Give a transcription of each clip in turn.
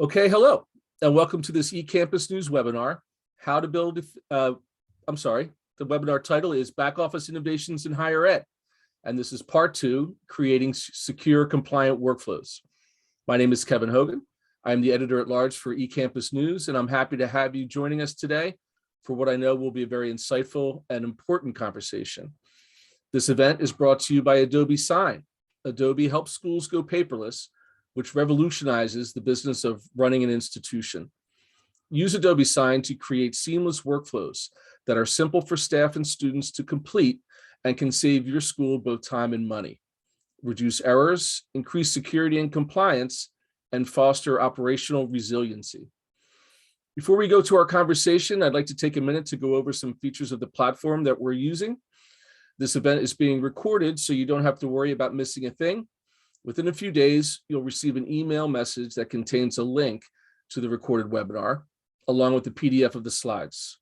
Okay, hello, and welcome to this eCampus News webinar, how to build, the webinar title is Back Office Innovations in Higher Ed, and this is part 2, Creating Secure Compliant Workflows. My name is Kevin Hogan. I'm the editor-at-large for eCampus News, and I'm happy to have you joining us today for what I know will be a very insightful and important conversation. This event is brought to you by Adobe Sign. Adobe helps schools go paperless, which revolutionizes the business of running an institution. Use Adobe Sign to create seamless workflows that are simple for staff and students to complete and can save your school both time and money, reduce errors, increase security and compliance, and foster operational resiliency. Before we go to our conversation, I'd like to take a minute to go over some features of the platform that we're using. This event is being recorded, so you don't have to worry about missing a thing. Within a few days, you'll receive an email message that contains a link to the recorded webinar, along with the PDF of the slides.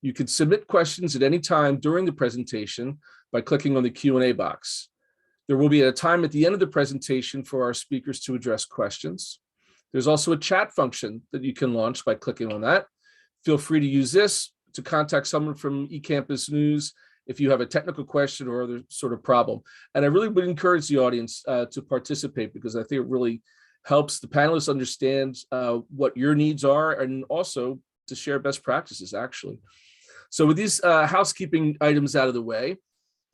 You can submit questions at any time during the presentation by clicking on the Q&A box. There will be a time at the end of the presentation for our speakers to address questions. There's also a chat function that you can launch by clicking on that. Feel free to use this to contact someone from eCampus News if you have a technical question or other sort of problem. And I really would encourage the audience to participate, because I think it really helps the panelists understand what your needs are, and also to share best practices, actually. So with these housekeeping items out of the way,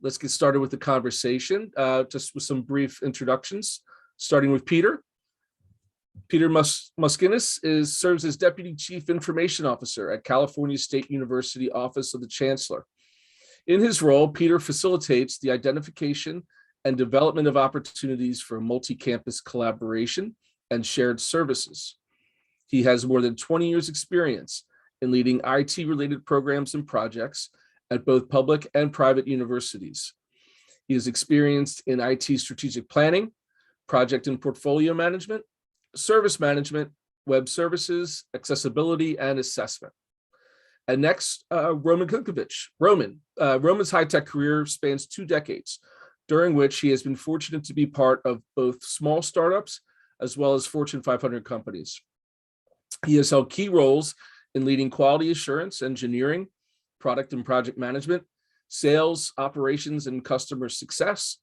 let's get started with the conversation, just with some brief introductions, starting with Peter. Peter Muskinis serves as Deputy Chief Information Officer at California State University Office of the Chancellor. In his role, Peter facilitates the identification and development of opportunities for multi-campus collaboration and shared services. He has more than 20 years' experience in leading IT-related programs and projects at both public and private universities. He is experienced in IT strategic planning, project and portfolio management, service management, web services, accessibility, and assessment. And next, Roman Kunkovich. Roman's high-tech career spans 2 decades, during which he has been fortunate to be part of both small startups as well as Fortune 500 companies. He has held key roles in leading quality assurance, engineering, product and project management, sales, operations, and customer success.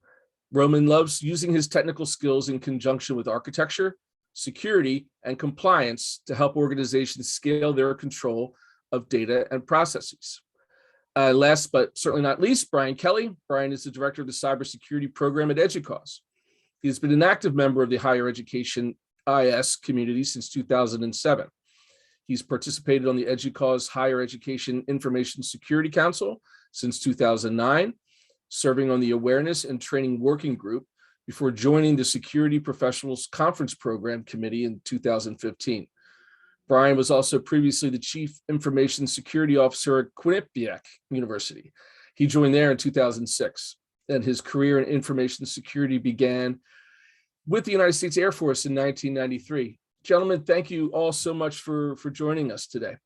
Roman loves using his technical skills in conjunction with architecture, security, and compliance to help organizations scale their control of data and processes. Last but certainly not least, Brian Kelly. Brian is the director of the Cybersecurity program at EDUCAUSE. He has been an active member of the higher education IS community since 2007. He's participated on the EDUCAUSE Higher Education Information Security Council since 2009, serving on the Awareness and Training Working Group before joining the Security Professionals Conference Program Committee in 2015. Brian was also previously the Chief Information Security Officer at Quinnipiac University. He joined there in 2006, and his career in information security began with the United States Air Force in 1993. Gentlemen, thank you all so much for joining us today.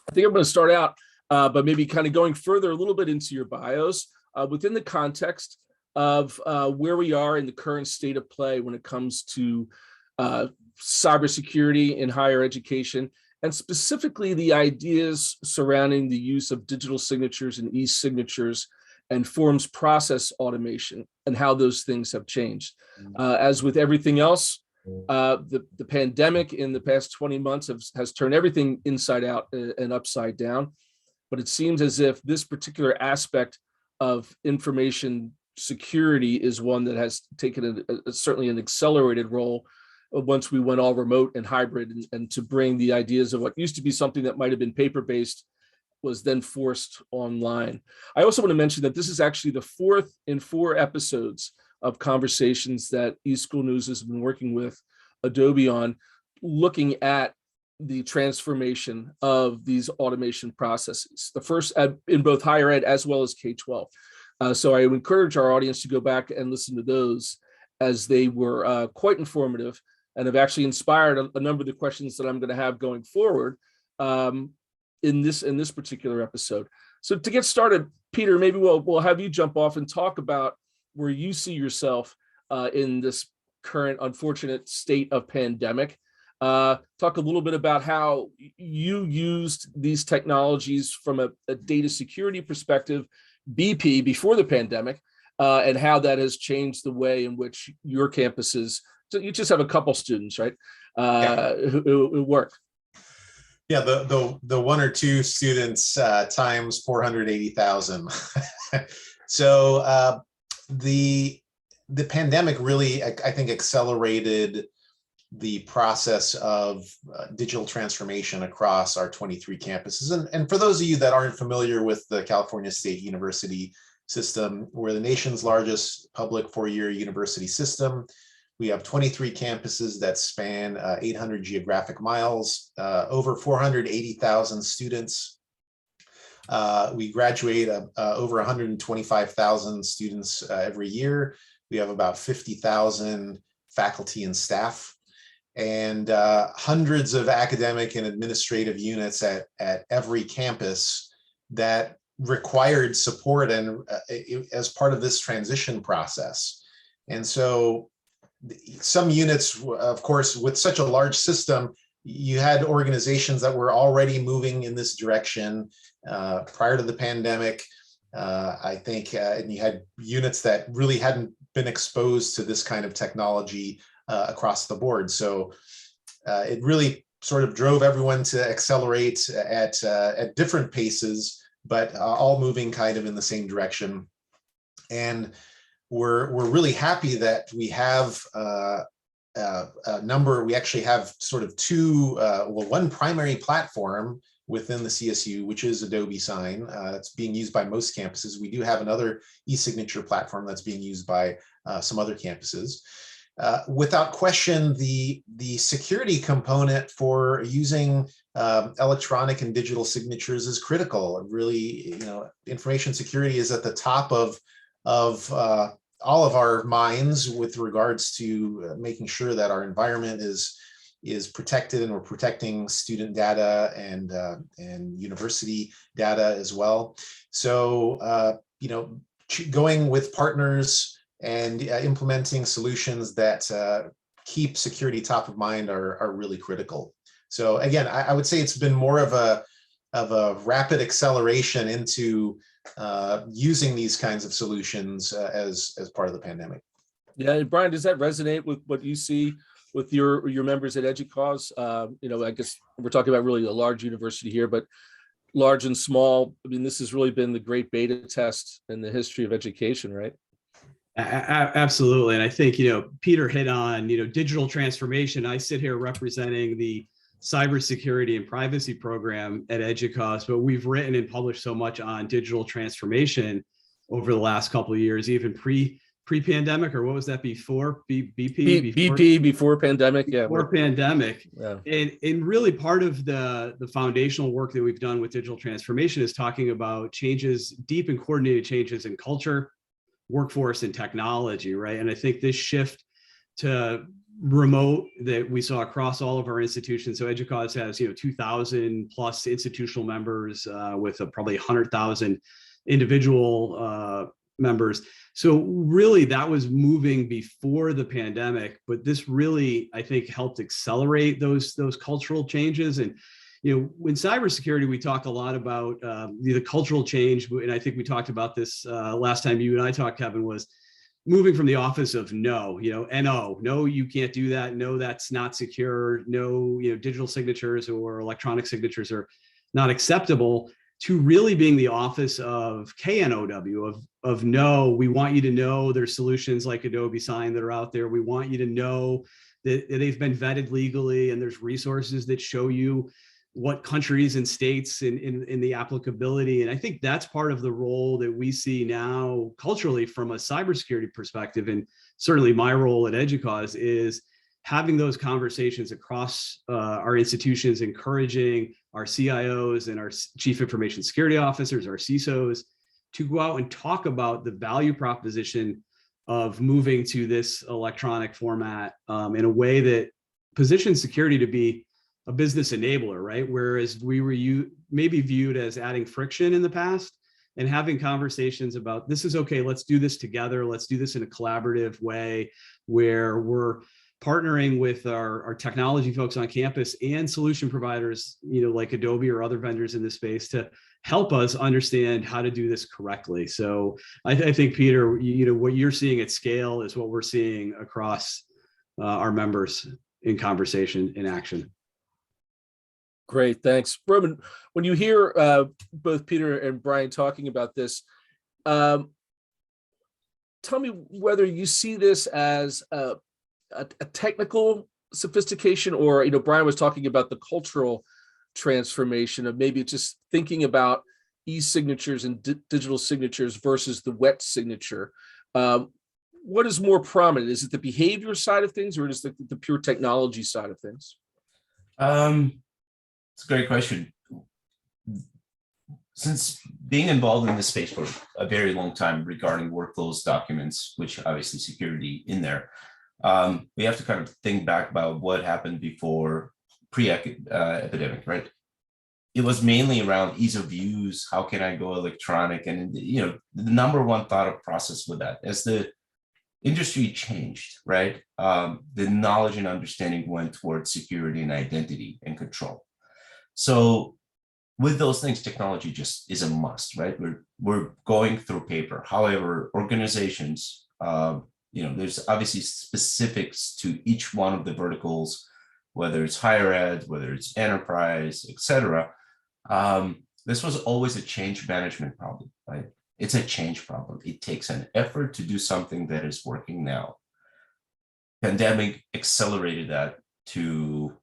I think I'm going to start out by maybe kind of going further a little bit into your bios within the context of where we are in the current state of play when it comes to cybersecurity in higher education, and specifically the ideas surrounding the use of digital signatures and e-signatures and forms process automation, and how those things have changed. As with everything else, the pandemic in the past 20 months has turned everything inside out and upside down. But it seems as if this particular aspect of information security is one that has taken certainly an accelerated role once we went all remote and hybrid, and to bring the ideas of what used to be something that might have been paper-based was then forced online. I also want to mention that this is actually the 4th in 4 episodes of conversations that eSchool News has been working with Adobe on, looking at the transformation of these automation processes. The first in both higher ed as well as K-12. So I would encourage our audience to go back and listen to those, as they were quite informative and have actually inspired a number of the questions that I'm going to have going forward in this particular episode. So to get started, Peter, maybe we'll have you jump off and talk about where you see yourself in this current unfortunate state of pandemic, Talk a little bit about how you used these technologies from a data security perspective, BP, before the pandemic, and how that has changed the way in which your campuses, so you just have a couple students, right, who work. Yeah, the one or two students times 480,000. So the pandemic really, I think, accelerated the process of digital transformation across our 23 campuses. And for those of you that aren't familiar with the California State University system, we're the nation's largest public four-year university system. We have 23 campuses that span 800 geographic miles, over 480,000 students. We graduate over 125,000 students every year. We have about 50,000 faculty and staff, and hundreds of academic and administrative units at every campus that required support and as part of this transition process. And so some units, of course, with such a large system, you had organizations that were already moving in this direction prior to the pandemic. I think, and you had units that really hadn't been exposed to this kind of technology across the board. So it really sort of drove everyone to accelerate at different paces, but all moving kind of in the same direction. And we're really happy that we have a number. We actually have sort of one primary platform within the CSU, which is Adobe Sign. It's being used by most campuses. We do have another e-signature platform that's being used by some other campuses. Without question, the security component for using electronic and digital signatures is critical. Really, information security is at the top of all of our minds with regards to making sure that our environment is protected, and we're protecting student data and university data as well. So going with partners and implementing solutions that keep security top of mind are really critical. So again, I would say it's been more of a rapid acceleration into using these kinds of solutions as part of the pandemic. Yeah, Brian, does that resonate with what you see with your members at EDUCAUSE? I guess we're talking about really a large university here, but large and small. I mean, this has really been the great beta test in the history of education, right? Absolutely. And I think, Peter hit on, digital transformation. I sit here representing the cybersecurity and privacy program at EDUCAUSE, but we've written and published so much on digital transformation over the last couple of years, even pre-pandemic, or what was that before? BP before pandemic, yeah. Before pandemic. Yeah. And really part of the foundational work that we've done with digital transformation is talking about changes, deep and coordinated changes in culture, workforce, and technology, right? And I think this shift to remote that we saw across all of our institutions. So EDUCAUSE has 2,000 plus institutional members with probably 100,000 individual members. So really that was moving before the pandemic, but this really, I think, helped accelerate those cultural changes. And in cybersecurity, we talk a lot about the cultural change, and I think we talked about this last time you and I talked, Kevin, was moving from the office of no, no, you can't do that. No, that's not secure. No, digital signatures or electronic signatures are not acceptable, to really being the office of KNOW, of no, we want you to know there's solutions like Adobe Sign that are out there. We want you to know that they've been vetted legally, and there's resources that show you what countries and states in the applicability. And I think that's part of the role that we see now culturally from a cybersecurity perspective. And certainly my role at EDUCAUSE is having those conversations across our institutions, encouraging our CIOs and our chief information security officers, our CISOs, to go out and talk about the value proposition of moving to this electronic format in a way that positions security to be a business enabler, right? Whereas we were maybe viewed as adding friction in the past, and having conversations about, this is okay, let's do this together. Let's do this in a collaborative way where we're partnering with our technology folks on campus and solution providers, like Adobe or other vendors in this space to help us understand how to do this correctly. So I think, Peter, what you're seeing at scale is what we're seeing across our members in conversation, in action. Great, thanks. Roman, when you hear both Peter and Brian talking about this, tell me whether you see this as a technical sophistication, or Brian was talking about the cultural transformation of maybe just thinking about e-signatures and digital signatures versus the wet signature. What is more prominent? Is it the behavior side of things, or is it the pure technology side of things? It's a great question. Since being involved in this space for a very long time regarding workflows, documents, which obviously security in there, we have to kind of think back about what happened before pre-epidemic, right? It was mainly around ease of use. How can I go electronic? And the number one thought of process with that, as the industry changed, right? The knowledge and understanding went towards security and identity and control. So with those things, technology just is a must, right? We're going through paper. However, organizations, there's obviously specifics to each one of the verticals, whether it's higher ed, whether it's enterprise, et cetera. This was always a change management problem, right? It's a change problem. It takes an effort to do something that is working now. Pandemic accelerated that to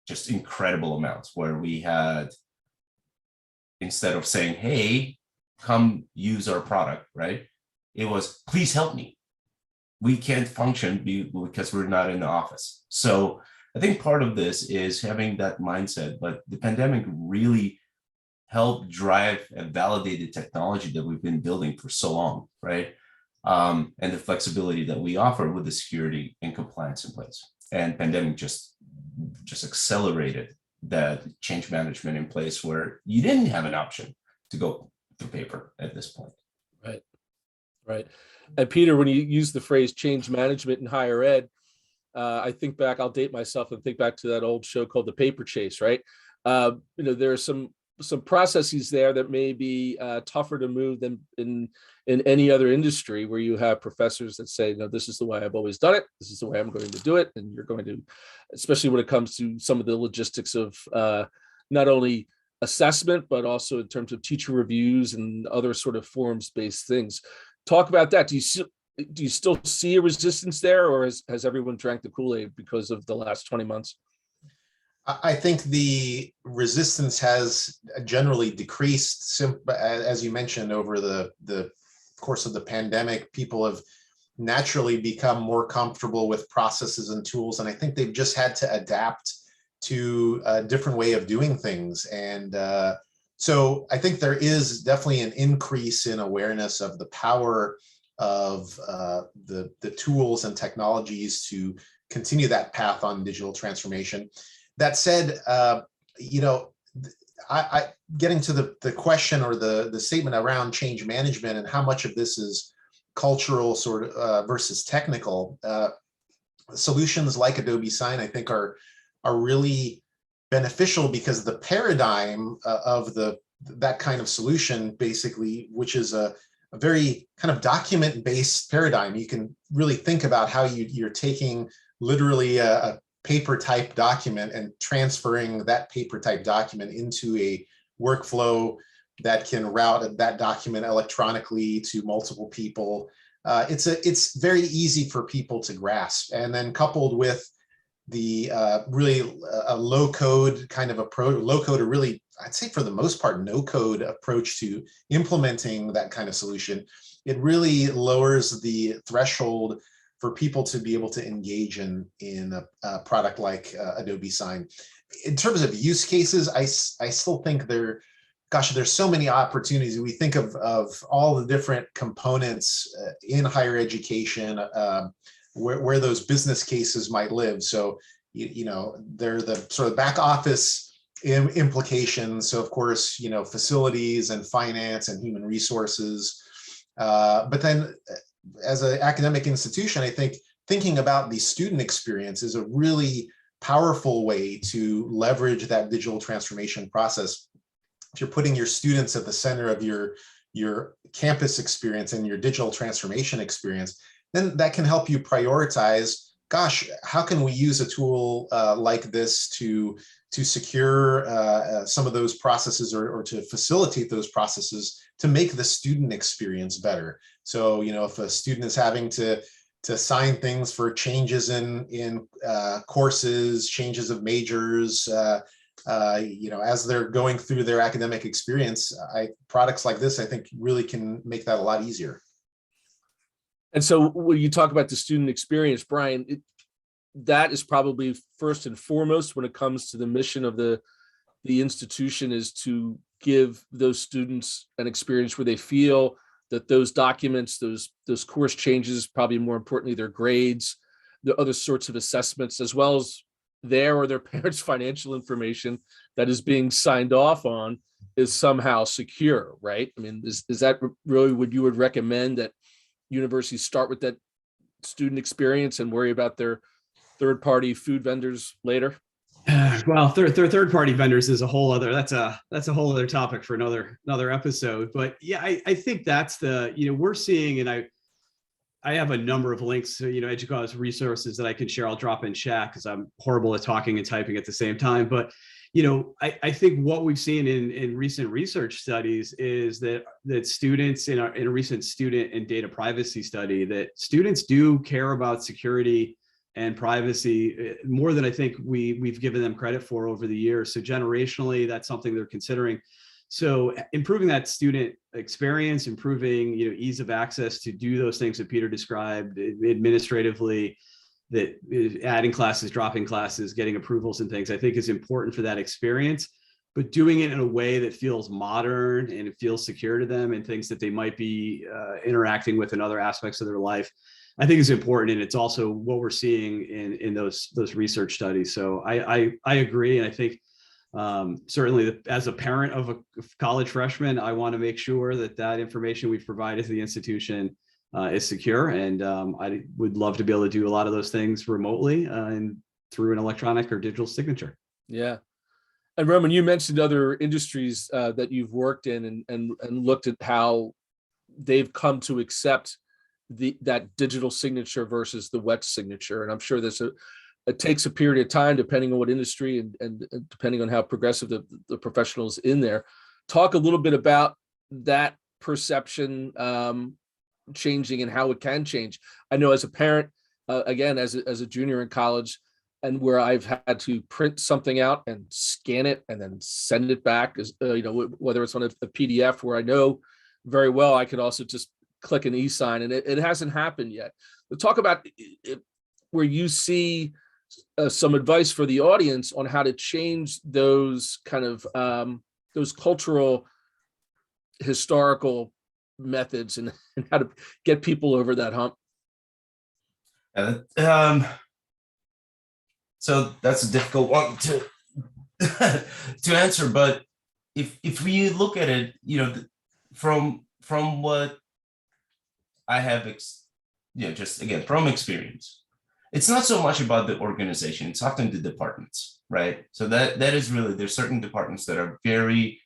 just incredible amounts, where we had, instead of saying, hey, come use our product, right? It was, please help me. We can't function because we're not in the office. So I think part of this is having that mindset, but the pandemic really helped drive and validate the technology that we've been building for so long, right? And the flexibility that we offer with the security and compliance in place. And pandemic just accelerated that change management in place, where you didn't have an option to go through paper at this point. Right. And Peter, when you use the phrase change management in higher ed, I think back, I'll date myself and think back to that old show called The Paper Chase, right? There are some processes there that may be tougher to move than in any other industry, where you have professors that say, no, this is the way I've always done it. This is the way I'm going to do it. And you're going to, especially when it comes to some of the logistics of not only assessment, but also in terms of teacher reviews and other sort of forms-based things. Talk about that. Do you still see a resistance there, or has everyone drank the Kool-Aid because of the last 20 months? I think the resistance has generally decreased, as you mentioned, over the course of the pandemic. People have naturally become more comfortable with processes and tools, and I think they've just had to adapt to a different way of doing things. And so I think there is definitely an increase in awareness of the power of the tools and technologies to continue that path on digital transformation. That said, I getting to the question or the statement around change management and how much of this is cultural sort of versus technical, solutions like Adobe Sign, I think, are really beneficial, because the paradigm of that kind of solution, basically, which is a very kind of document-based paradigm. You can really think about how you're taking literally a paper type document and transferring that paper type document into a workflow that can route that document electronically to multiple people. It's very easy for people to grasp. And then coupled with the really a low code kind of approach, low code, or really, I'd say for the most part, no code approach to implementing that kind of solution, it really lowers the threshold for people to be able to engage in a product like Adobe Sign. In terms of use cases, I still think there's so many opportunities. We think of all the different components in higher education, where those business cases might live. So, they're the sort of back office implications. So of course, facilities and finance and human resources. But then as an academic institution, I think thinking about the student experience is a really powerful way to leverage that digital transformation process. If you're putting your students at the center of your campus experience and your digital transformation experience, then that can help you prioritize, gosh, how can we use a tool like this to secure some of those processes, or to facilitate those processes to make the student experience better. So, if a student is having to sign things for changes in courses, changes of majors, as they're going through their academic experience, products like this, I think, really can make that a lot easier. And so when you talk about the student experience, Brian, that is probably first and foremost when it comes to the mission of the institution, is to give those students an experience where they feel that those documents, those course changes, probably more importantly, their grades, the other sorts of assessments, as well as their or their parents' financial information that is being signed off on, is somehow secure, right? I mean, is that really what you would recommend, that universities start with that student experience and worry about their third-party food vendors later? Well, third-party vendors is a whole other, that's a whole other topic for another episode. But yeah, I think that's we're seeing, and I have a number of links to, EDUCAUSE resources that I can share. I'll drop in chat because I'm horrible at talking and typing at the same time. But, I think what we've seen in recent research studies is that students in a recent student and data privacy study, that students do care about security and privacy more than I think we've given them credit for over the years. So generationally, that's something they're considering. So improving that student experience, improving ease of access to do those things that Peter described administratively, that adding classes, dropping classes, getting approvals and things, I think is important for that experience, but doing it in a way that feels modern and it feels secure to them, and things that they might be interacting with in other aspects of their life, I think is important. And it's also what we're seeing in those research studies. So I agree. And I think certainly as a parent of a college freshman, I want to make sure that information we've provided to the institution is secure. And I would love to be able to do a lot of those things remotely and through an electronic or digital signature. Yeah. And Roman, you mentioned other industries that you've worked in and looked at how they've come to accept that digital signature versus the wet signature. And I'm sure it takes a period of time, depending on what industry and depending on how progressive the professionals in there. Talk a little bit about that perception changing and how it can change. I know as a parent, again, as a junior in college, and where I've had to print something out and scan it and then send it back, as whether it's on a PDF where I know very well I could also just click an e-sign, and it hasn't happened yet. But talk about where you see some advice for the audience on how to change those kind of those cultural, historical methods, and how to get people over that hump. So that's a difficult one to answer. But if we look at it, from what I have, just again, from experience, it's not so much about the organization, it's often the departments, right? So that is really, there's certain departments that are very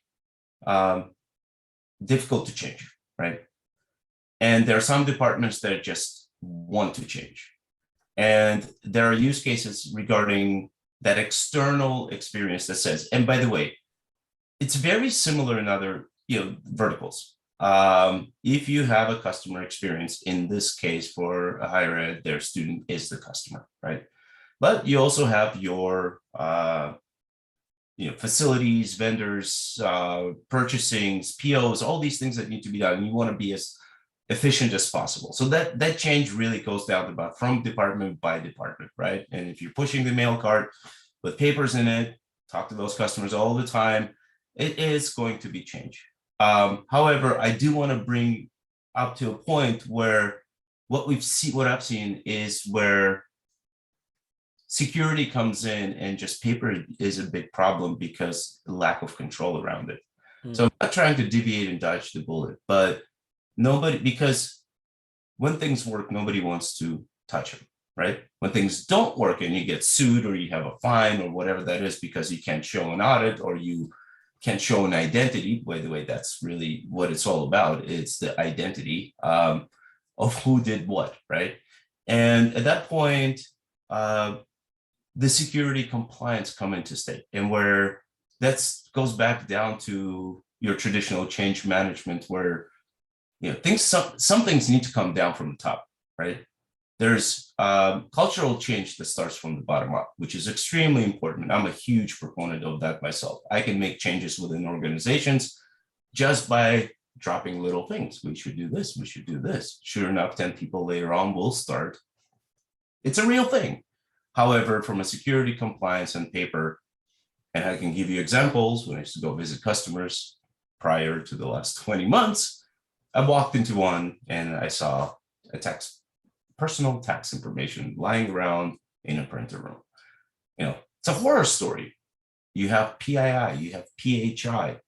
difficult to change, right? And there are some departments that just want to change. And there are use cases regarding that external experience that says, and by the way, it's very similar in other verticals. If you have a customer experience, in this case for a higher ed, their student is the customer, right? But you also have your facilities, vendors, purchasing, POs, all these things that need to be done. And you want to be as efficient as possible. So that change really goes down about from department by department, right? And if you're pushing the mail cart with papers in it, talk to those customers all the time, it is going to be change. However, I do want to bring up to a point where what I've seen is where security comes in, and just paper is a big problem because lack of control around it. So I'm not trying to deviate and dodge the bullet, but because when things work, nobody wants to touch them, right? When things don't work and you get sued or you have a fine or whatever that is because you can't show an audit or you can't show an identity. By the way, that's really what it's all about. It's the identity of who did what, right? And at that point, the security compliance come into state, and where that goes back down to your traditional change management, where some things need to come down from the top, right? There's cultural change that starts from the bottom up, which is extremely important. I'm a huge proponent of that myself. I can make changes within organizations just by dropping little things. We should do this. We should do this. Sure enough, 10 people later on will start. It's a real thing. However, from a security compliance and paper, and I can give you examples, when I used to go visit customers prior to the last 20 months, I walked into one and I saw a personal tax information lying around in a printer room. It's a horror story. You have PII, you have PHI,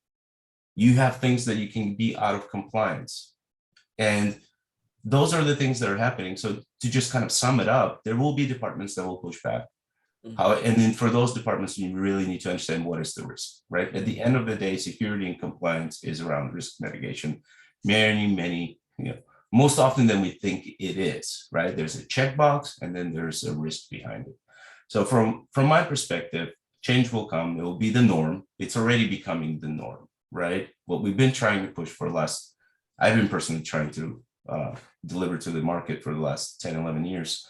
you have things that you can be out of compliance. And those are the things that are happening. So to just kind of sum it up, there will be departments that will push back. And then for those departments, you really need to understand what is the risk, right? At the end of the day, security and compliance is around risk mitigation. Many, most often than we think it is, right? There's a checkbox and then there's a risk behind it. So from my perspective, change will come. It will be the norm. It's already becoming the norm, right? What we've been trying to push for I've been personally trying to deliver to the market for the last 10, 11 years,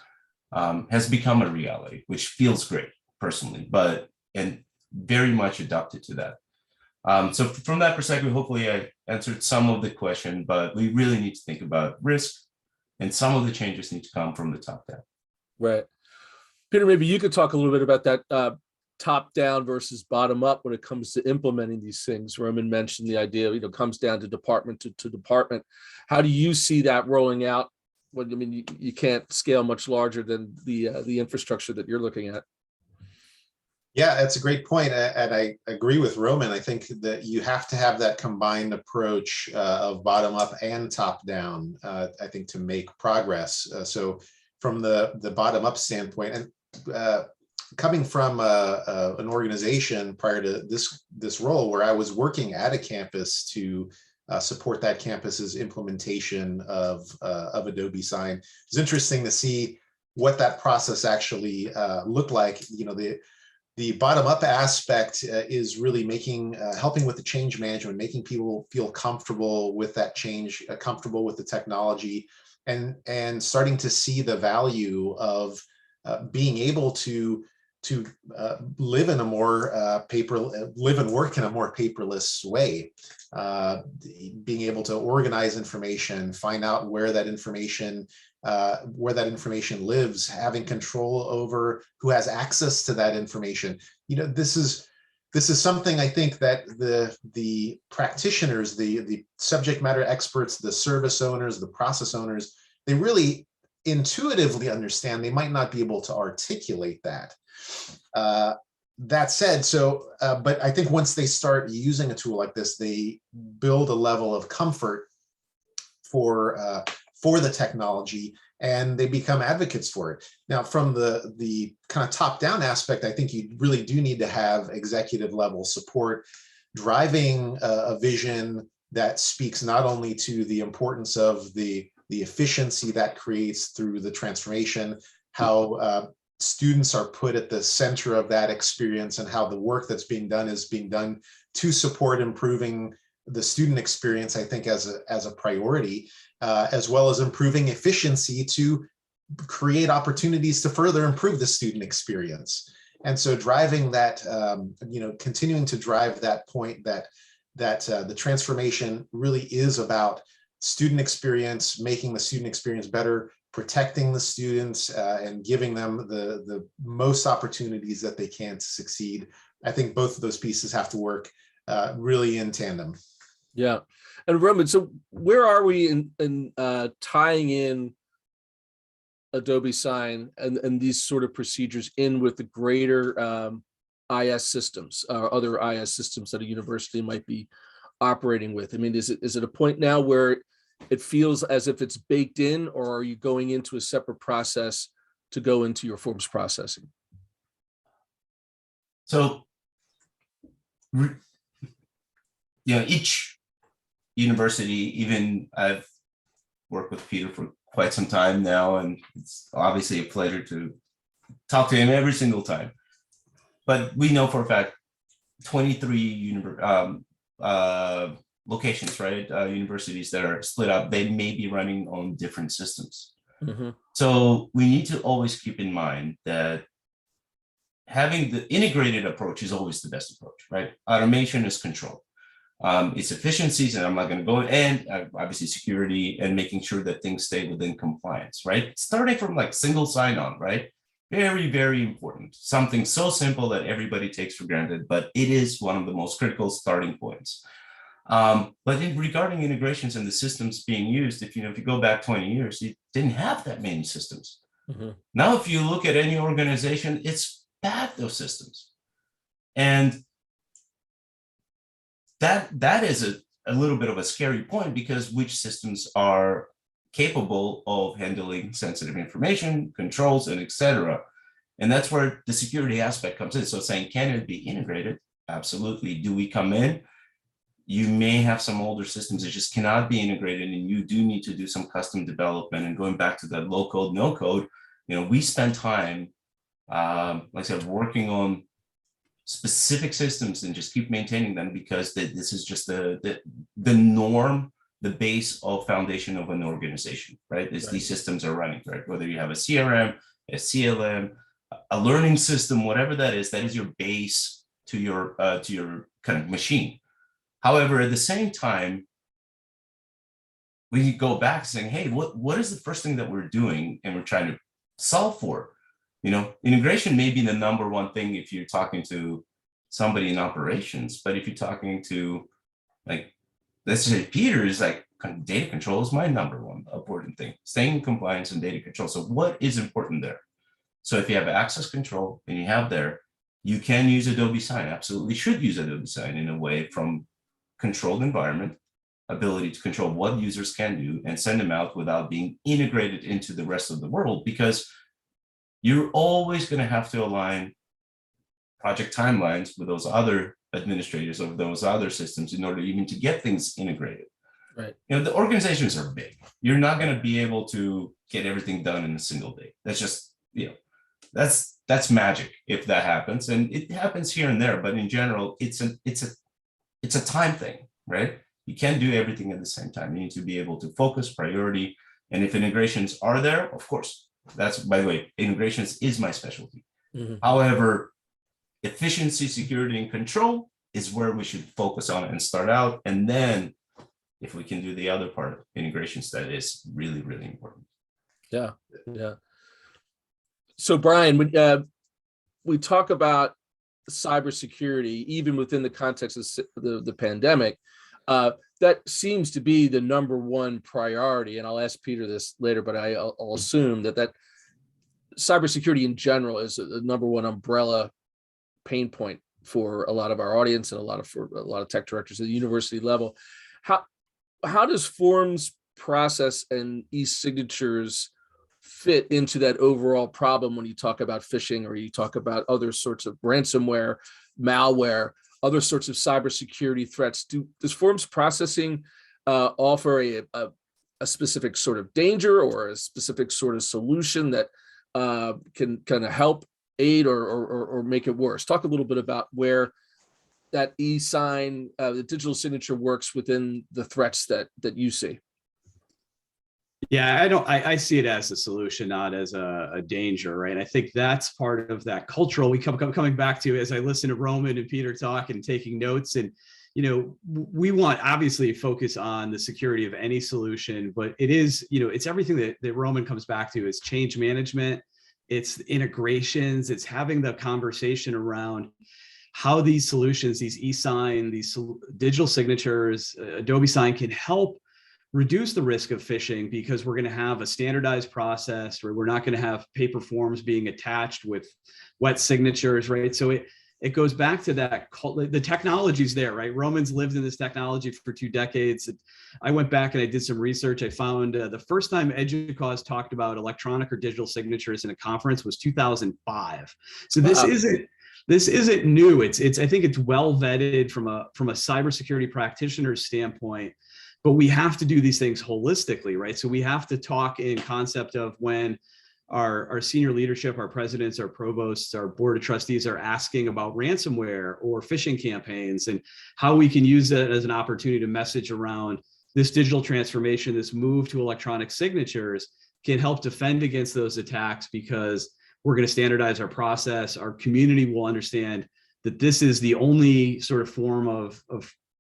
has become a reality, which feels great personally, and very much adapted to that. So from that perspective, hopefully I answered some of the question, but we really need to think about risk, and some of the changes need to come from the top down. Right. Peter, maybe you could talk a little bit about that top down versus bottom up when it comes to implementing these things. Roman mentioned the idea, comes down to department to department. How do you see that rolling out? Well, I mean, you can't scale much larger than the infrastructure that you're looking at. Yeah, that's a great point, and I agree with Roman. I think that you have to have that combined approach of bottom up and top down, I think, to make progress. So from the bottom up standpoint, and coming from an organization prior to this role where I was working at a campus to support that campus's implementation of Adobe Sign, it's interesting to see what that process actually looked like. The bottom-up aspect is really helping with the change management, making people feel comfortable with that change, comfortable with the technology, and starting to see the value of being able to live in a more live and work in a more paperless way. Being able to organize information, find out where that information lives, having control over who has access to that information. This is something I think that the practitioners, the subject matter experts, the service owners, the process owners, they really intuitively understand. They might not be able to articulate that. That said, but I think once they start using a tool like this, they build a level of comfort for the technology, and they become advocates for it. Now, from the kind of top-down aspect, I think you really do need to have executive level support, driving a vision that speaks not only to the importance of the efficiency that creates through the transformation, how students are put at the center of that experience, and how the work that's being done is being done to support improving the student experience, I think, as a priority, as well as improving efficiency to create opportunities to further improve the student experience. And so driving that, continuing to drive that point that the transformation really is about student experience, making the student experience better, protecting the students, and giving them the most opportunities that they can to succeed. I think both of those pieces have to work really in tandem. Yeah. And Roman, so where are we in tying in Adobe Sign and these sort of procedures in with the greater IS systems, or other IS systems that a university might be operating with? I mean, is it a point now where it feels as if it's baked in, or are you going into a separate process to go into your forms processing? So, each university, even I've worked with Peter for quite some time now, and it's obviously a pleasure to talk to him every single time. But we know for a fact 23 locations, right? Universities that are split up, they may be running on different systems. Mm-hmm. So we need to always keep in mind that having the integrated approach is always the best approach, right? Automation is control. It's efficiencies, and I'm not going to go, and obviously security and making sure that things stay within compliance, right? Starting from like single sign-on, right? Very, very important. Something so simple that everybody takes for granted, but it is one of the most critical starting points. But regarding integrations and the systems being used, if you go back 20 years, you didn't have that many systems. Mm-hmm. Now, if you look at any organization, it's packed of systems. And that is a little bit of a scary point, because which systems are capable of handling sensitive information, controls, and etc. And that's where the security aspect comes in. So saying, can it be integrated? Absolutely. Do we come in? You may have some older systems that just cannot be integrated, and you do need to do some custom development. And going back to that low code, no code, we spend time, like I said, working on specific systems and just keep maintaining them, because this is just the norm, the base of foundation of an organization, right? Is these systems are running, right? Whether you have a CRM, a CLM, a learning system, whatever that is your base to your kind of machine. However, at the same time, we go back saying, hey, what is the first thing that we're doing and we're trying to solve for? Integration may be the number one thing if you're talking to somebody in operations, but if you're talking to, like, let's say Peter is like, data control is my number one important thing, staying in compliance and data control. So what is important there? So if you have access control and you have there, you can use Adobe Sign, absolutely should use Adobe Sign in a way from controlled environment, ability to control what users can do and send them out without being integrated into the rest of the world, because you're always going to have to align project timelines with those other administrators of those other systems in order even to get things integrated. Right. The organizations are big. You're not going to be able to get everything done in a single day. That's just, that's magic if that happens. And it happens here and there, but in general, it's a time thing, right? You can't do everything at the same time. You need to be able to focus, priority. And if integrations are there, of course, that's, by the way, integrations is my specialty. Mm-hmm. However, efficiency, security, and control is where we should focus on and start out. And then if we can do the other part of integrations, that is really, really important. Yeah. So Brian, when we talk about cybersecurity, even within the context of the pandemic, that seems to be the number one priority. And I'll ask Peter this later, but I'll assume that cybersecurity in general is the number one umbrella pain point for a lot of our audience and for a lot of tech directors at the university level. How does forms process and e-signatures fit into that overall problem when you talk about phishing or you talk about other sorts of ransomware, malware, other sorts of cybersecurity threats? Does forms processing offer a specific sort of danger or a specific sort of solution that can kind of help aid or make it worse? Talk a little bit about where that e-sign, the digital signature, works within the threats that you see. Yeah, I see it as a solution, not as a danger, right? I think that's part of that cultural we coming back to as I listen to Roman and Peter talk and taking notes. And, we want obviously focus on the security of any solution, but it is, it's everything that Roman comes back to is change management. It's integrations. It's having the conversation around how these solutions, these e-sign, these digital signatures, Adobe Sign can help reduce the risk of phishing, because we're going to have a standardized process where we're not going to have paper forms being attached with wet signatures, right? So it goes back to that, the technology's there, right? Romans lived in this technology for 2 decades. I went back and I did some research. I found the first time EDUCAUSE talked about electronic or digital signatures in a conference was 2005. So this isn't new. It's I think it's well vetted from a cybersecurity practitioner's standpoint, but we have to do these things holistically, right? So we have to talk in concept of when our senior leadership, our presidents, our provosts, our board of trustees are asking about ransomware or phishing campaigns, and how we can use that as an opportunity to message around this digital transformation, this move to electronic signatures can help defend against those attacks, because we're going to standardize our process. Our community will understand that this is the only sort of form of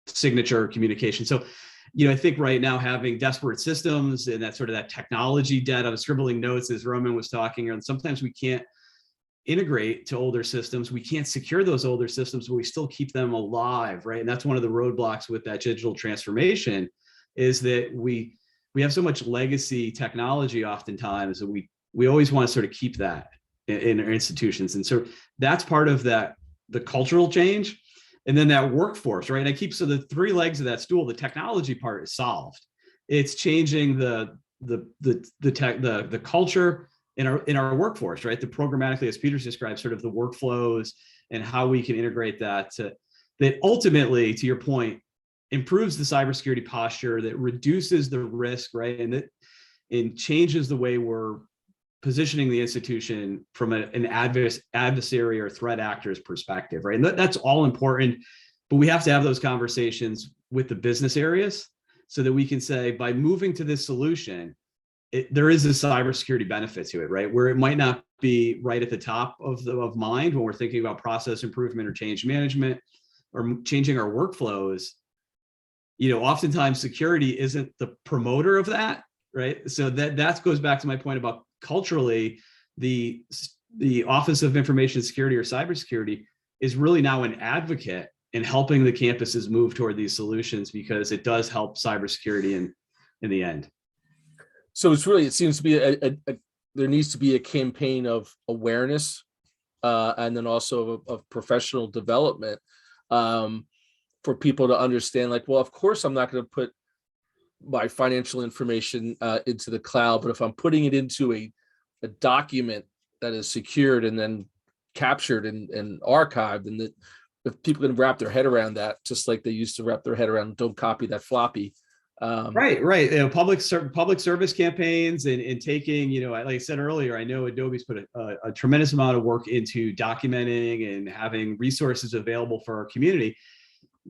signature communication. So, I think right now having disparate systems and that sort of that technology debt, I was scribbling notes as Roman was talking, and sometimes we can't integrate to older systems. We can't secure those older systems, but we still keep them alive, right? And that's one of the roadblocks with that digital transformation, is that we have so much legacy technology oftentimes, and we always want to sort of keep that in our institutions. And so that's part of that, the cultural change. And then that workforce, right? So the 3 legs of that stool, the technology part is solved. It's changing the culture in our workforce, right? The programmatically, as Peter's described, sort of the workflows and how we can integrate that that ultimately, to your point, improves the cybersecurity posture, that reduces the risk, right? And it changes the way we're positioning the institution from an adversary or threat actor's perspective, right? And that's all important, but we have to have those conversations with the business areas so that we can say, by moving to this solution, there is a cybersecurity benefit to it, right? Where it might not be right at the top of mind when we're thinking about process improvement or change management or changing our workflows. Oftentimes security isn't the promoter of that, right? So that goes back to my point about culturally, the Office of Information Security or Cybersecurity is really now an advocate in helping the campuses move toward these solutions, because it does help cybersecurity in the end. So it seems to be there needs to be a campaign of awareness and then also of professional development for people to understand, like, well, of course, I'm not going to put my financial information into the cloud, but if I'm putting it into a document that is secured and then captured and archived, and that if people can wrap their head around that, just like they used to wrap their head around, don't copy that floppy. Right. Public service campaigns and taking, like I said earlier, I know Adobe's put a tremendous amount of work into documenting and having resources available for our community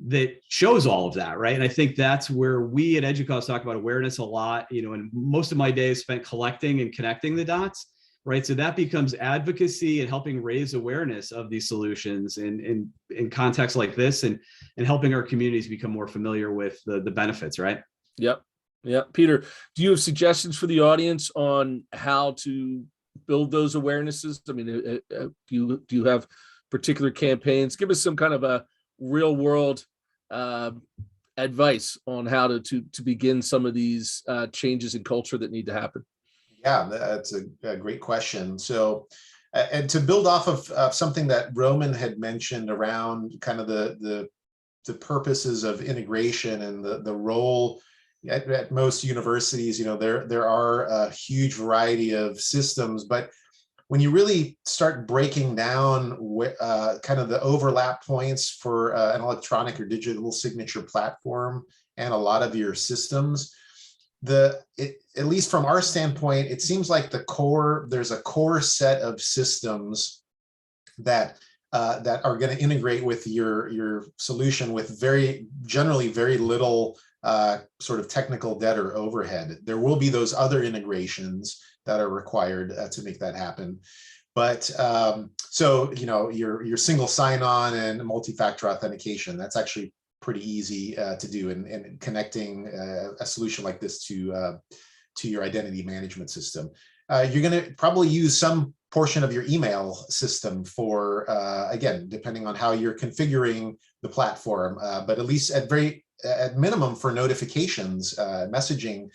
that shows all of that, right? And I think that's where we at EDUCAUSE talk about awareness a lot, and most of my days spent collecting and connecting the dots, right? So that becomes advocacy and helping raise awareness of these solutions in contexts like this, and helping our communities become more familiar with the benefits, right? Yep. Peter, do you have suggestions for the audience on how to build those awarenesses? I mean, do you have particular campaigns? Give us some kind of a real world advice on how to begin some of these changes in culture that need to happen. Yeah, that's a great question. So, and to build off of something that Roman had mentioned around kind of the purposes of integration and the role at most universities, there are a huge variety of systems, but when you really start breaking down kind of the overlap points for an electronic or digital signature platform and a lot of your systems, at least from our standpoint, it seems like there's a core set of systems that are going to integrate with your solution with generally very little sort of technical debt or overhead. There will be those other integrations that are required to make that happen. But so, your single sign-on and multi-factor authentication, that's actually pretty easy to do, and connecting a solution like this to your identity management system. You're going to probably use some portion of your email system for, again, depending on how you're configuring the platform, but at least at minimum for notifications, messaging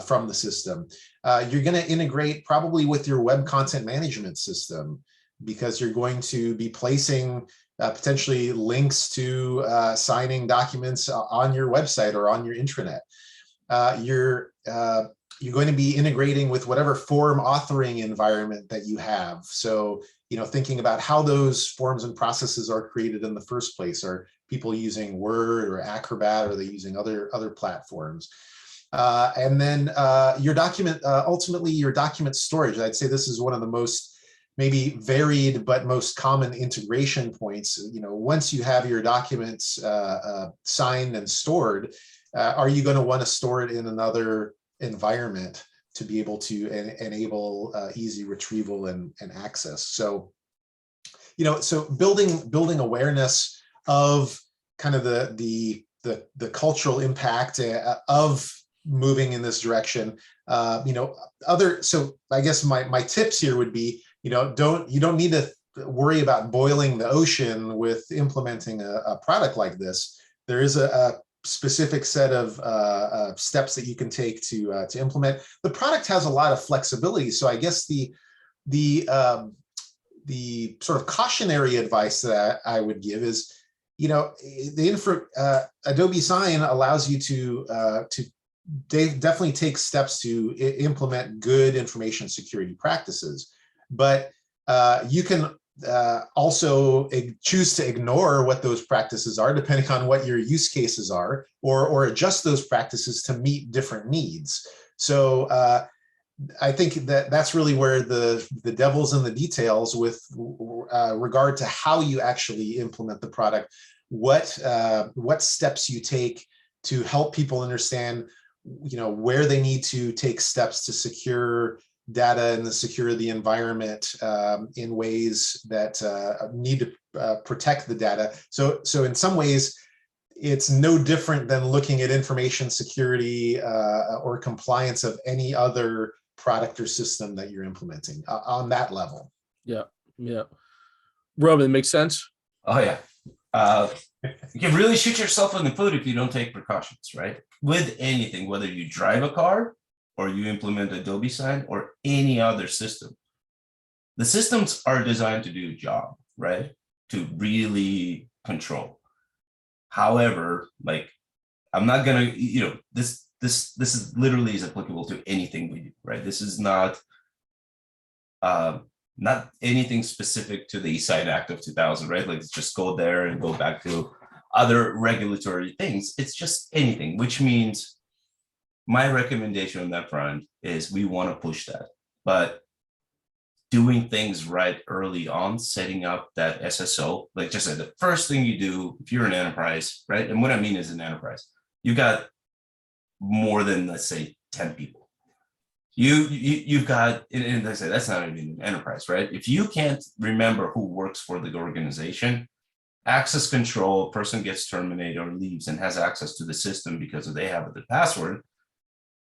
from the system. You're going to integrate probably with your web content management system, because you're going to be placing potentially links to signing documents on your website or on your intranet. You're going to be integrating with whatever form authoring environment that you have. So, thinking about how those forms and processes are created in the first place. Are people using Word or Acrobat? Or are they using other platforms? And then your document, ultimately your document storage. I'd say this is one of the most maybe varied but most common integration points. Once you have your documents signed and stored, are you going to want to store it in another environment to be able to enable easy retrieval and access? So, so building awareness of kind of the cultural impact of moving in this direction. So I guess my tips here would be, you don't need to worry about boiling the ocean with implementing a product like this. There is a specific set of steps that you can take to implement. The product has a lot of flexibility. So I guess the sort of cautionary advice that I would give is, Adobe Sign allows you to definitely take steps to implement good information security practices, but you can also choose to ignore what those practices are, depending on what your use cases are, or adjust those practices to meet different needs. So I think that's really where the devil's in the details with regard to how you actually implement the product, what steps you take to help people understand, where they need to take steps to secure data and secure the environment in ways that need to protect the data. So in some ways, it's no different than looking at information security or compliance of any other product or system that you're implementing on that level. Yeah. Roman, makes sense? Oh yeah. You can really shoot yourself in the foot if you don't take precautions, right? With anything, whether you drive a car or you implement Adobe Sign or any other system. The systems are designed to do a job, right? To really control. However, I'm not gonna, this is literally is applicable to anything we do, right? This is not anything specific to the eSign Act of 2000, right? Let's just go there and go back to other regulatory things. It's just anything, which means my recommendation on that front is we want to push that, but doing things right early on, setting up that SSO, like just the first thing you do if you're an enterprise, right? And what I mean is an enterprise, you've got more than, let's say, 10 people. You've got, and I say that's not even an enterprise, right? If you can't remember who works for the organization, access control, person gets terminated or leaves and has access to the system because they have the password.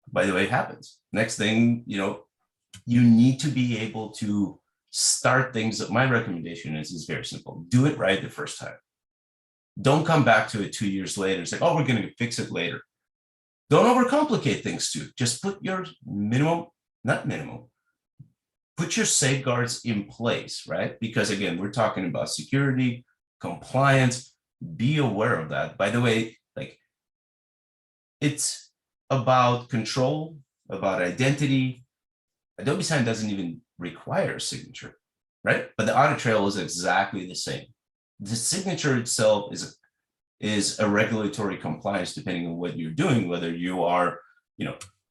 By the way, it happens. Next thing, you need to be able to start things. My recommendation is very simple. Do it right the first time. Don't come back to it 2 years later and say, oh, we're going to fix it later. Don't overcomplicate things too. Just put your put your safeguards in place, right? Because again, we're talking about security, compliance, be aware of that. By the way, it's about control, about identity. Adobe Sign doesn't even require a signature, right? But the audit trail is exactly the same. The signature itself is a regulatory compliance depending on what you're doing, whether you are,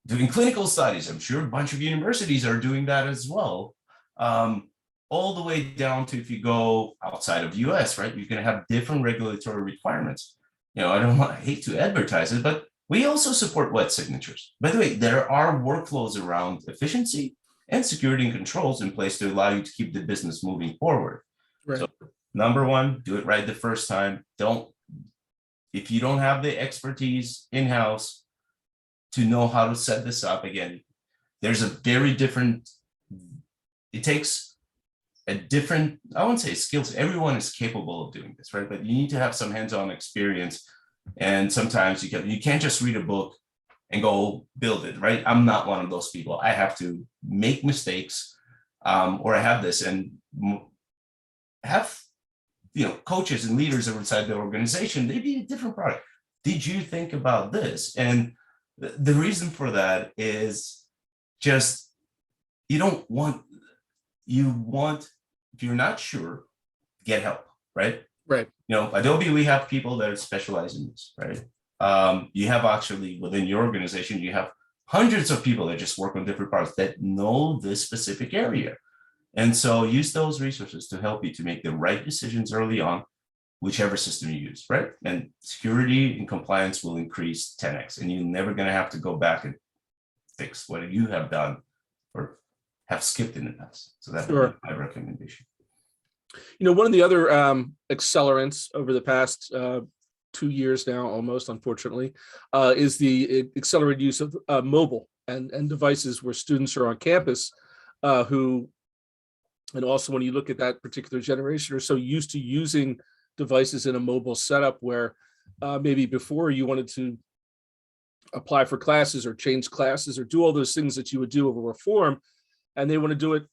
doing clinical studies. I'm sure a bunch of universities are doing that as well. All the way down to if you go outside of the US, right? You're going to have different regulatory requirements. I hate to advertise it, but we also support wet signatures. By the way, there are workflows around efficiency and security and controls in place to allow you to keep the business moving forward. Right. So number one, do it right the first time. If you don't have the expertise in-house to know how to set this up, again, there's a very different, it takes a different, I wouldn't say skills. Everyone is capable of doing this, right? But you need to have some hands-on experience. And sometimes you can't just read a book and go build it, right? I'm not one of those people. I have to make mistakes or I have this and have coaches and leaders that were inside the organization, they need a different product. Did you think about this? And the reason for that is just, you want, if you're not sure, get help, right? Right. Adobe, we have people that specialize in this, right? You have actually within your organization, you have hundreds of people that just work on different parts that know this specific area. And so use those resources to help you to make the right decisions early on, whichever system you use, right? And security and compliance will increase 10x, and you're never going to have to go back and fix what you have done or have skipped in the past. So that would be my recommendation. One of the other accelerants over the past 2 years now, almost, unfortunately, is the accelerated use of mobile and devices where students are on campus and also when you look at that particular generation are so used to using devices in a mobile setup where maybe before you wanted to apply for classes or change classes or do all those things that you would do over a form, and they want to do it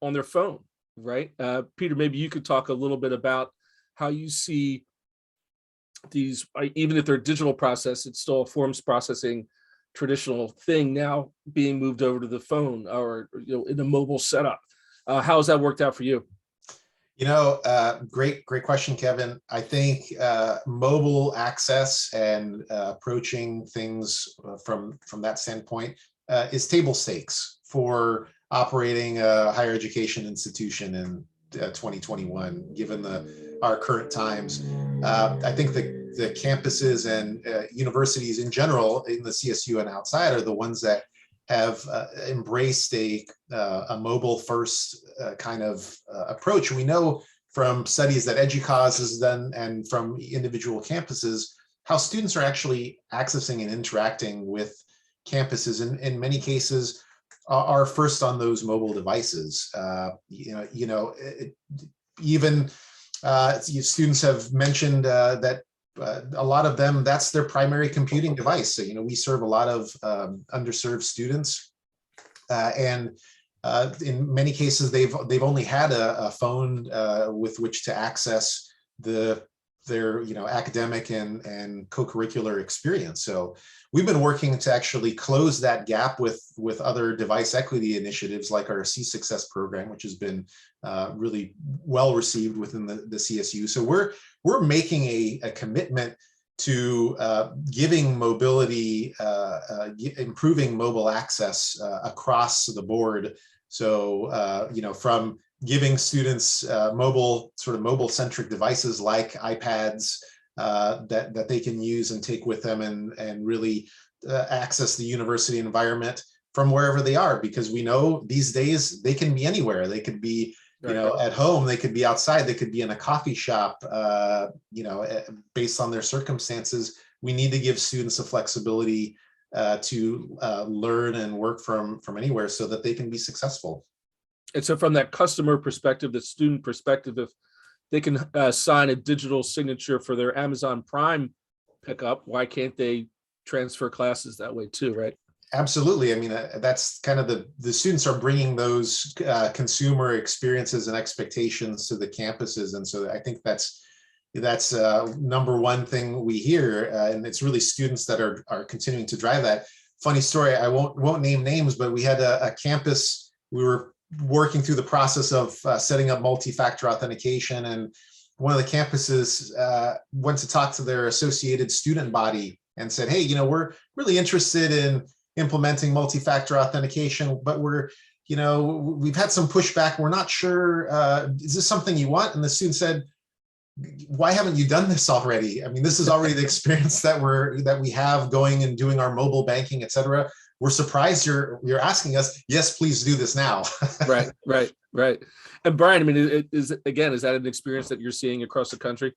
on their phone, right? Peter, maybe you could talk a little bit about how you see these, even if they're digital process, it's still a forms processing traditional thing now being moved over to the phone or in a mobile setup. How has that worked out for you? Great question, Kevin. I think mobile access and approaching things from that standpoint is table stakes for operating a higher education institution in 2021, given our current times. I think the campuses and universities in general in the CSU and outside are the ones that have embraced a mobile first kind of approach. We know from studies that EDUCAUSE has done and from individual campuses, how students are actually accessing and interacting with campuses in many cases are first on those mobile devices. Even students have mentioned that a lot of them, that's their primary computing device. So, we serve a lot of underserved students, and in many cases, they've only had a phone with which to access their academic and co-curricular experience. So we've been working to actually close that gap with other device equity initiatives like our C-Success program, which has been really well received within the CSU. So we're making a commitment to giving mobility, improving mobile access across the board. So, from giving students mobile-centric devices like iPads that they can use and take with them and really access the university environment from wherever they are, because we know these days they can be anywhere. They could be at home, they could be outside, they could be in a coffee shop, based on their circumstances. We need to give students the flexibility to learn and work from anywhere so that they can be successful. And so from that customer perspective, the student perspective, if they can sign a digital signature for their Amazon Prime pickup, why can't they transfer classes that way too, right? Absolutely. I mean, that's kind of the students are bringing those consumer experiences and expectations to the campuses. And so I think that's number one thing we hear. And it's really students that are continuing to drive that. Funny story, I won't name names, but we had a campus, we were working through the process of setting up multi-factor authentication. And one of the campuses went to talk to their associated student body and said, hey, we're really interested in implementing multi-factor authentication, but we've had some pushback. We're not sure, is this something you want? And the student said, why haven't you done this already? I mean, this is already the experience that we have going and doing our mobile banking, et cetera. We're surprised you're asking us. Yes, please do this now. Right. And Brian, I mean, is that an experience that you're seeing across the country?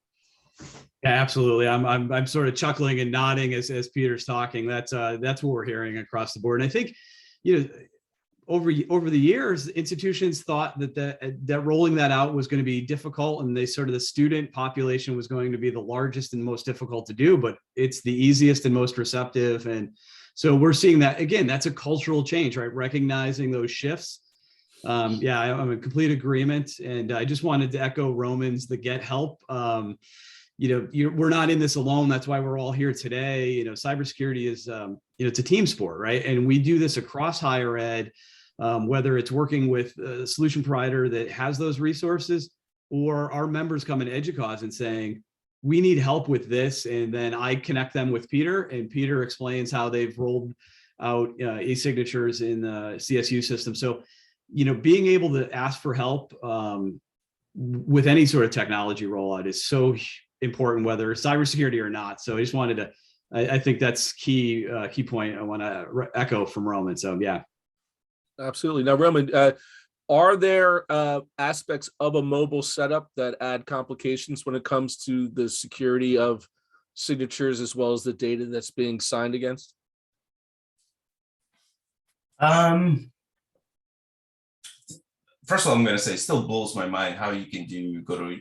Yeah, absolutely. I'm sort of chuckling and nodding as Peter's talking. That's what we're hearing across the board. And I think, over the years, institutions thought that rolling that out was going to be difficult, and the student population was going to be the largest and most difficult to do, but it's the easiest and most receptive. And so we're seeing that again, that's a cultural change, right? Recognizing those shifts Yeah, I'm in complete agreement. And I just wanted to echo Roman's, the get help. We're not in this alone. That's why we're all here today. Cybersecurity is, it's a team sport, right? And we do this across higher ed, whether it's working with a solution provider that has those resources, or our members come in EDUCAUSE and saying, we need help with this. And then I connect them with Peter, and Peter explains how they've rolled out e-signatures in the CSU system. So, being able to ask for help with any sort of technology rollout is so important, whether it's cybersecurity or not. So I just wanted to, I think that's key point I want to echo from Roman. So yeah. Absolutely. Now, Roman, are there aspects of a mobile setup that add complications when it comes to the security of signatures as well as the data that's being signed against? First of all, I'm going to say it still blows my mind how you can go to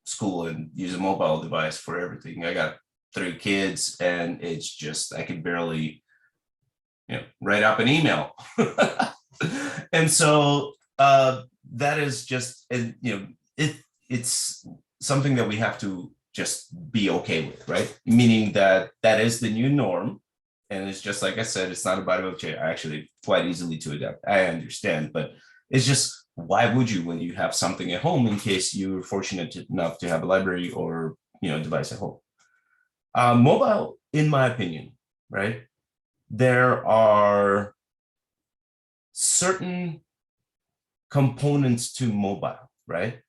school and use a mobile device for everything. I got 3 kids, and it's just, I can barely, write up an email. And so that is just, it's something that we have to just be okay with, right? Meaning that is the new norm. And it's just, like I said, it's not about actually quite easily to adapt. I understand, but it's just, why would you when you have something at home in case you're fortunate enough to have a library or device at home? Mobile, in my opinion, right? There are certain components to mobile, right?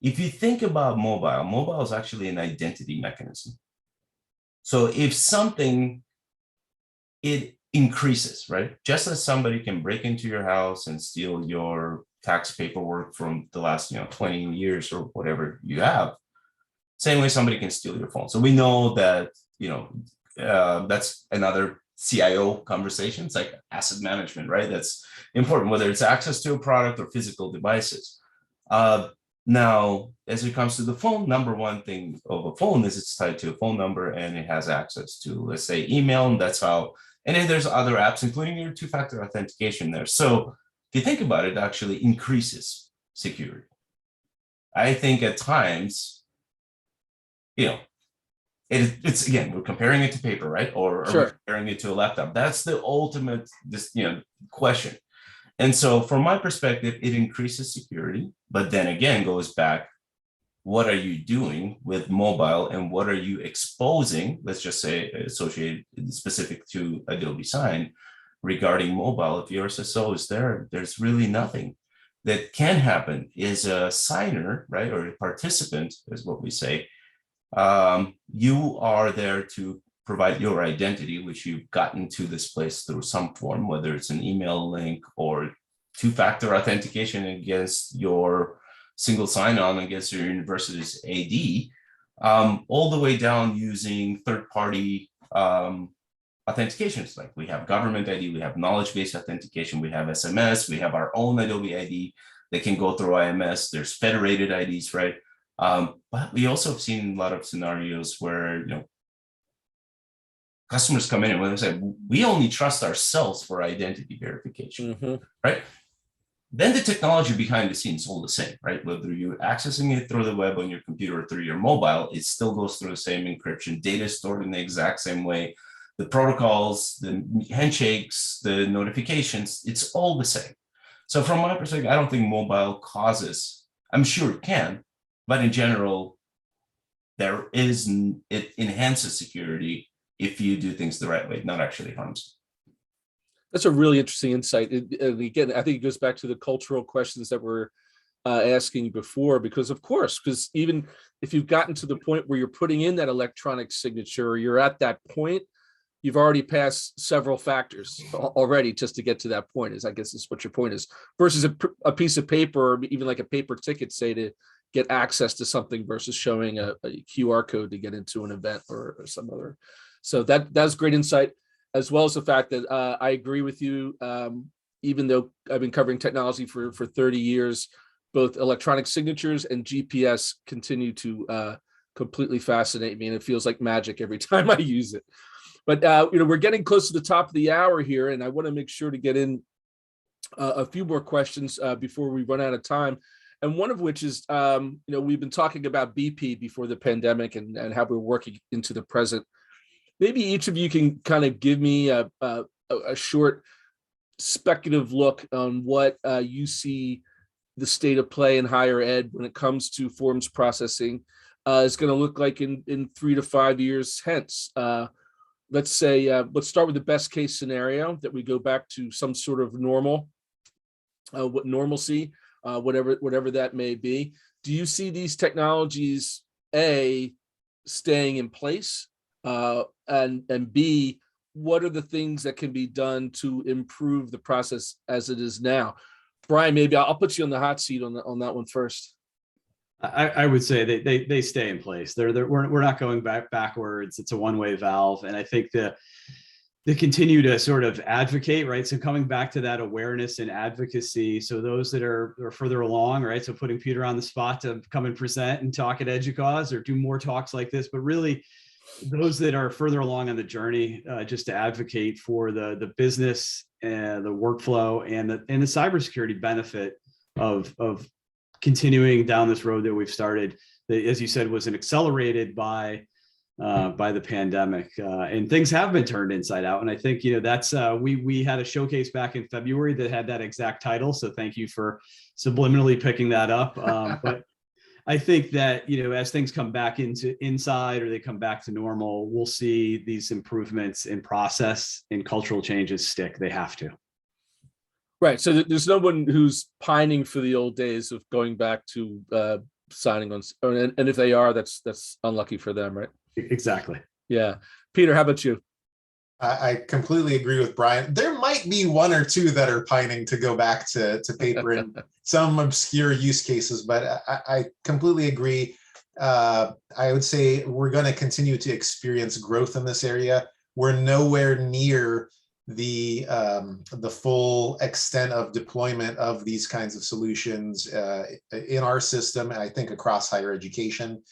If you think about mobile is actually an identity mechanism. So if something, it increases, right? Just as somebody can break into your house and steal your tax paperwork from the last 20 years or whatever you have, same way somebody can steal your phone. So we know that that's another CIO conversation. It's like asset management, right? That's important, whether it's access to a product or physical devices. Now, as it comes to the phone, number one thing of a phone is it's tied to a phone number, and it has access to, let's say, email, and that's how. And then there's other apps, including your 2-factor authentication there. So if you think about it, it actually increases security. I think at times, it's again, we're comparing it to paper, right? Or Sure. are we comparing it to a laptop? That's the ultimate question. And so from my perspective, it increases security, but then again goes back, what are you doing with mobile and what are you exposing? Let's just say associated specific to Adobe Sign regarding mobile. If your SSO is there, there's really nothing that can happen. Is a signer, right, or a participant is what we say. You are there to provide your identity, which you've gotten to this place through some form, whether it's an email link or 2-factor authentication against your single sign-on against your university's AD, all the way down using third-party authentications. Like we have government ID, we have knowledge-based authentication, we have SMS, we have our own Adobe ID that can go through IMS. There's federated IDs, right? But we also have seen a lot of scenarios where customers come in and when they say, we only trust ourselves for identity verification, right? Then the technology behind the scenes is all the same, right? Whether you're accessing it through the web on your computer or through your mobile, it still goes through the same encryption. Data is stored in the exact same way. The protocols, the handshakes, the notifications, it's all the same. So from my perspective, I don't think mobile causes, I'm sure it can, but in general, it enhances security if you do things the right way, not actually harms. That's a really interesting insight. And again, I think it goes back to the cultural questions that we're asking before, because of course, because even if you've gotten to the point where you're putting in that electronic signature, or you're at that point, you've already passed several factors already just to get to that point, is I guess is what your point is, versus a piece of paper, or even like a paper ticket, say, to get access to something versus showing a QR code to get into an event or some other. So that's great insight, as well as the fact that I agree with you. Even though I've been covering technology for 30 years, both electronic signatures and GPS continue to completely fascinate me, and it feels like magic every time I use it. But we're getting close to the top of the hour here, and I want to make sure to get in a few more questions before we run out of time. And one of which is, we've been talking about BP before the pandemic and how we're working into the present. Maybe each of you can kind of give me a short speculative look on what you see the state of play in higher ed when it comes to forms processing is going to look like in 3 to 5 years hence. Let's say, let's start with the best case scenario, that we go back to some sort of normal, what normalcy, whatever that may be. Do you see these technologies, A, staying in place, and B, what are the things that can be done to improve the process as it is now? Brian, maybe I'll put you on the hot seat on that one first. I would say they stay in place. We're not going backwards. It's a one-way valve, and I think they continue to sort of advocate, right? So coming back to that awareness and advocacy. So those that are further along, right? So putting Peter on the spot to come and present and talk at EDUCAUSE or do more talks like this, but really those that are further along on the journey, just to advocate for the business and the workflow and the cybersecurity benefit of continuing down this road that we've started, that, as you said, was accelerated by the pandemic, and things have been turned inside out. And I think, that's we had a showcase back in February that had that exact title. So thank you for subliminally picking that up. But I think that, as things come back inside or they come back to normal, we'll see these improvements in process and cultural changes stick. They have to. Right. So there's no one who's pining for the old days of going back to signing on. And if they are, that's unlucky for them, right? Exactly. Yeah. Peter, how about you? I completely agree with Brian. There might be one or two that are pining to go back to paper in some obscure use cases, but I completely agree. I would say we're going to continue to experience growth in this area. We're nowhere near the full extent of deployment of these kinds of solutions in our system, and I think across higher education.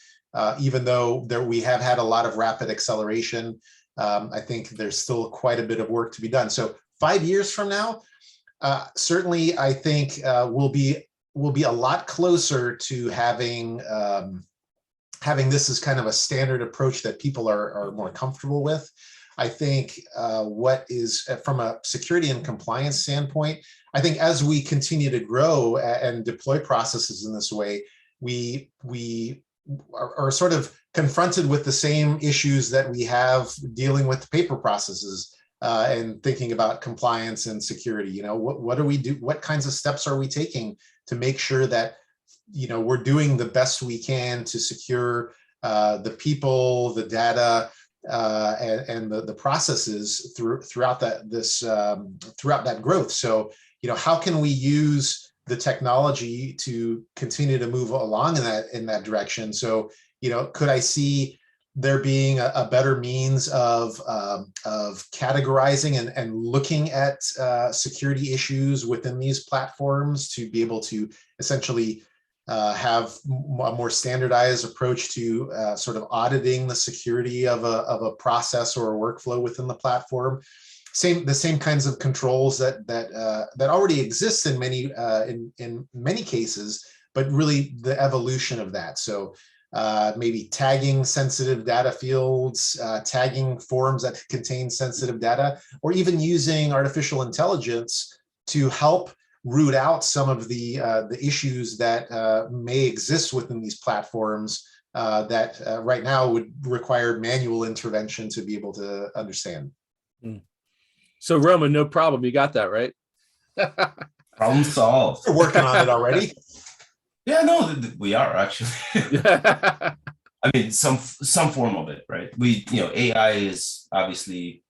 Even though we have had a lot of rapid acceleration, I think there's still quite a bit of work to be done. So 5 years from now, certainly I think we'll be a lot closer to having this as kind of a standard approach that people are more comfortable with. I think what is, from a security and compliance standpoint, I think as we continue to grow and deploy processes in this way, we are sort of confronted with the same issues that we have dealing with paper processes and thinking about compliance and security. What do we do? What kinds of steps are we taking to make sure that we're doing the best we can to secure the people, the data, and the processes throughout that growth. So how can we use the technology to continue to move along in that direction? So could I see there being a better means of categorizing and looking at security issues within these platforms to be able to essentially have a more standardized approach to sort of auditing the security of a process or a workflow within the platform? The same kinds of controls that already exist in many cases, but really the evolution of that. So maybe tagging sensitive data fields, tagging forms that contain sensitive data, or even using artificial intelligence to help root out some of the issues that may exist within these platforms that right now would require manual intervention to be able to understand. So Roman, no problem. You got that, right? Problem solved. We're working on it already. Yeah, no, we are actually. I mean, some form of it, right? AI is obviously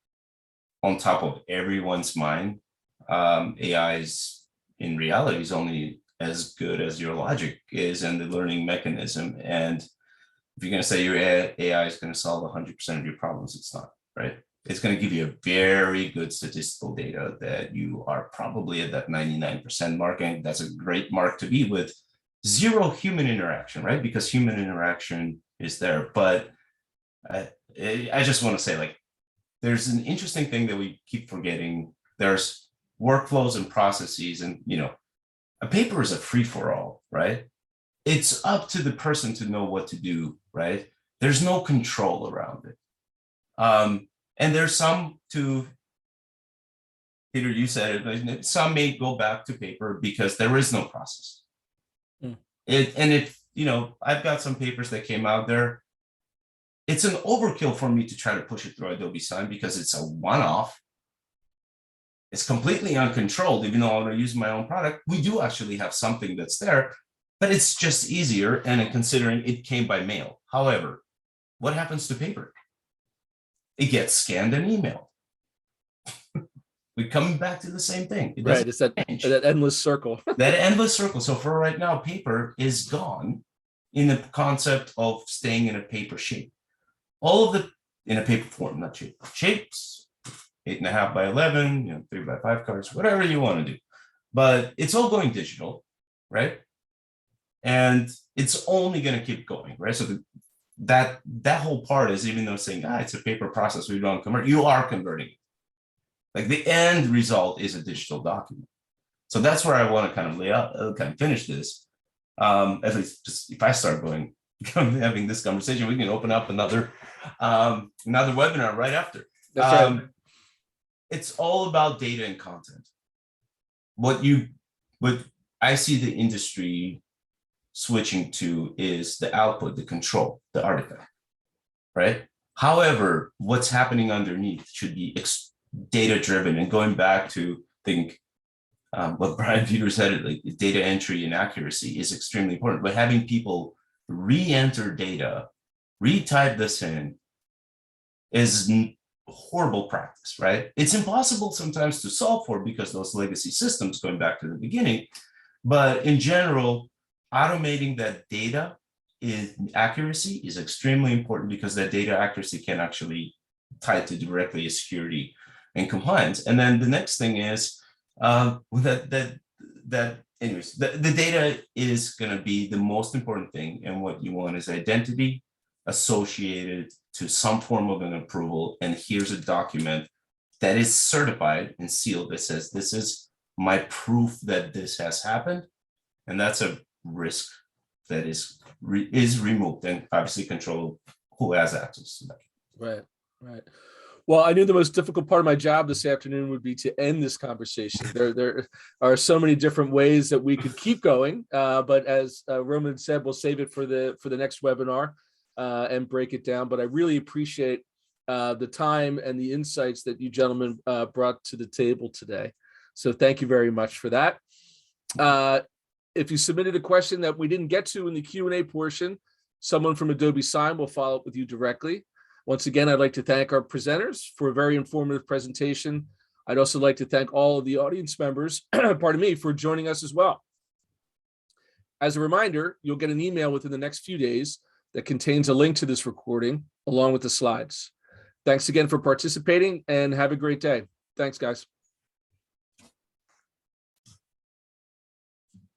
on top of everyone's mind. AI is in reality is only as good as your logic is and the learning mechanism. And if you're going to say your AI is going to solve 100% of your problems, it's not, right? It's going to give you a very good statistical data that you are probably at that 99% mark. And that's a great mark to be with zero human interaction, right? Because human interaction is there. But I just want to say, there's an interesting thing that we keep forgetting. There's workflows and processes. And, a paper is a free for all, right? It's up to the person to know what to do, right? There's no control around it. And there's some to, Peter, you said it, some may go back to paper because there is no process. Mm. And if, I've got some papers that came out there, it's an overkill for me to try to push it through Adobe Sign because it's a one-off. It's completely uncontrolled, even though I want to use my own product. We do actually have something that's there, but it's just easier. And considering it came by mail. However, what happens to paper? It gets scanned and emailed. We're coming back to the same thing. It Right. It's that endless circle. That endless circle. So for right now, paper is gone in the concept of staying in a paper shape. All of the, in a paper form, not shape. Shapes, 8.5 by 11, 3 by 5 cards, whatever you want to do. But it's all going digital, right? And it's only going to keep going, right? So that whole part is, even though saying, it's a paper process, we don't convert, you are converting it. Like the end result is a digital document. So that's where I want to kind of lay out, kind of finish this. At least just if I start having this conversation, we can open up another webinar right after. That's right. It's all about data and content. What I see the industry switching to is the output, the control, the artifact, right? However, what's happening underneath should be data driven, and going back to what Brian Peter said, like data entry and accuracy is extremely important, but having people re-enter data, retype this in is horrible practice, right? It's impossible sometimes to solve for because those legacy systems, going back to the beginning, but in general, automating that data accuracy is extremely important because that data accuracy can actually tie to directly security and compliance. And then the next thing is anyways, the data is going to be the most important thing. And what you want is identity associated to some form of an approval. And here's a document that is certified and sealed that says, this is my proof that this has happened. And that's a risk that is removed, and obviously control who has access to that. Right. Well, I knew the most difficult part of my job this afternoon would be to end this conversation. There are so many different ways that we could keep going, but as Roman said, we'll save it for the next webinar and break it down. But I really appreciate the time and the insights that you gentlemen brought to the table today. So thank you very much for that. If you submitted a question that we didn't get to in the Q&A portion, someone from Adobe Sign will follow up with you directly. Once again, I'd like to thank our presenters for a very informative presentation. I'd also like to thank all of the audience members, pardon me, for joining us as well. As a reminder, you'll get an email within the next few days that contains a link to this recording along with the slides. Thanks again for participating and have a great day. Thanks, guys.